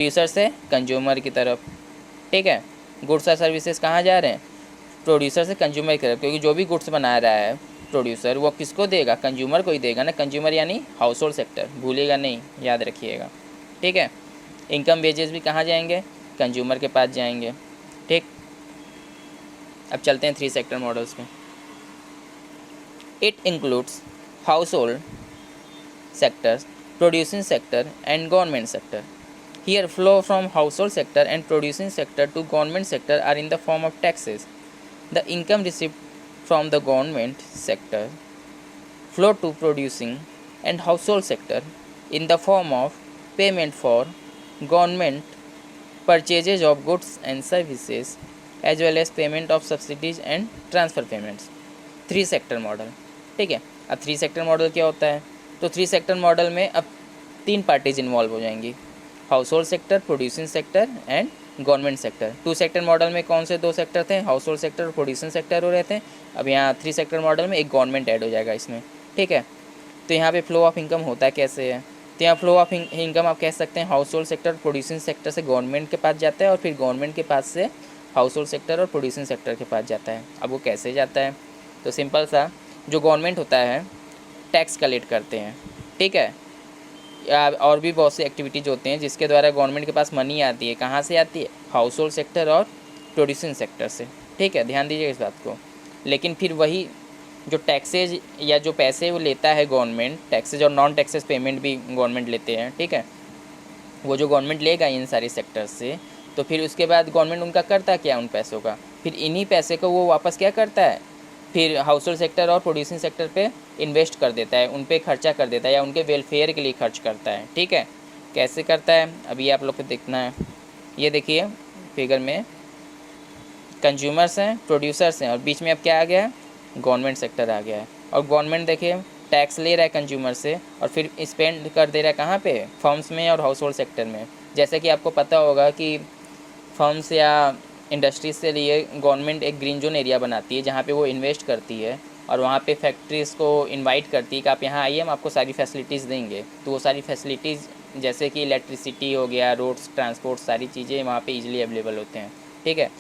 Producer से consumer की तरफ, ठीक है। गुड्स और सर्विसेज कहाँ जा रहे हैं, प्रोड्यूसर से कंज्यूमर की तरफ, क्योंकि जो भी गुड्स बना रहा है प्रोड्यूसर वो किसको देगा, कंज्यूमर को ही देगा ना। कंज्यूमर यानी हाउस होल्ड सेक्टर, भूलिएगा नहीं, याद रखिएगा, ठीक है। इनकम वेजेस भी कहाँ जाएंगे, कंज्यूमर के पास जाएंगे, ठीक। अब चलते हैं 3 सेक्टर मॉडल्स में। It includes house hold sectors, producing sector and government sector. Here flow from household sector and producing sector to government sector are in the form of taxes. The income received from the government sector flow to producing and household sector in the form of payment for government purchases of goods and services as well as payment of subsidies and transfer payments. 3 sector model, ठीक है। अब 3 sector model क्या होता है, तो 3 sector model में अब 3 parties involve हो जाएंगी, house hold sector, producing sector and government sector. 2 sector model में कौन से 2 सेक्टर थे, हाउस होल्ड सेक्टर और प्रोड्यूसिंग सेक्टर हो रहे थे। अब यहाँ 3 सेक्टर मॉडल में एक गवर्नमेंट ऐड हो जाएगा इसमें, ठीक है। तो यहाँ पे फ्लो ऑफ इनकम होता है कैसे है, तो यहाँ फ्लो ऑफ इनकम आप कह सकते हैं house hold sector, producing sector से गवर्नमेंट के पास जाता है और फिर गवर्नमेंट के पास से हाउस होल्ड सेक्टर और प्रोड्यूसिंग सेक्टर के पास जाता है। अब वो कैसे जाता है, तो सिंपल सा, जो गवर्नमेंट होता है टैक्स कलेक्ट करते हैं, ठीक है। या और भी बहुत सी एक्टिविटीज़ होते हैं जिसके द्वारा गवर्नमेंट के पास मनी आती है, कहाँ से आती है, हाउस होल्ड सेक्टर और प्रोड्यूसिंग सेक्टर से, ठीक है। ध्यान दीजिए इस बात को। लेकिन फिर वही जो टैक्सेज या जो पैसे वो लेता है गवर्नमेंट, टैक्सेज और नॉन टैक्सेस पेमेंट भी गवर्नमेंट लेते हैं, ठीक है। वो जो गवर्नमेंट लेगा इन सारे सेक्टर से, तो फिर उसके बाद गवर्नमेंट उनका करता क्या उन पैसों का, फिर इन्हीं पैसे को वो वापस क्या करता है, फिर हाउस होल्ड सेक्टर और प्रोड्यूसिंग सेक्टर पे इन्वेस्ट कर देता है, उन पे खर्चा कर देता है या उनके वेलफेयर के लिए खर्च करता है, ठीक है। कैसे करता है अभी आप लोग को देखना है। ये देखिए फिगर में कंज्यूमर्स हैं, प्रोड्यूसर्स हैं और बीच में अब क्या आ गया है, गवर्नमेंट सेक्टर आ गया है। और गवर्नमेंट देखिए टैक्स ले रहा है कंज्यूमर से और फिर स्पेंड कर दे रहा है कहाँ पे, फर्म्स में और हाउस होल्ड सेक्टर में। जैसे कि आपको पता होगा कि फर्म्स या इंडस्ट्रीज से लिए गवर्नमेंट एक ग्रीन जोन एरिया बनाती है जहाँ पे वो इन्वेस्ट करती है और वहाँ पे फैक्ट्रीज़ को इनवाइट करती है कि आप यहाँ आइए, हम आपको सारी फैसिलिटीज़ देंगे। तो वो सारी फैसिलिटीज़ जैसे कि इलेक्ट्रिसिटी हो गया, रोड्स, ट्रांसपोर्ट, सारी चीज़ें वहाँ पे इजीली अवेलेबल होते हैं, ठीक है।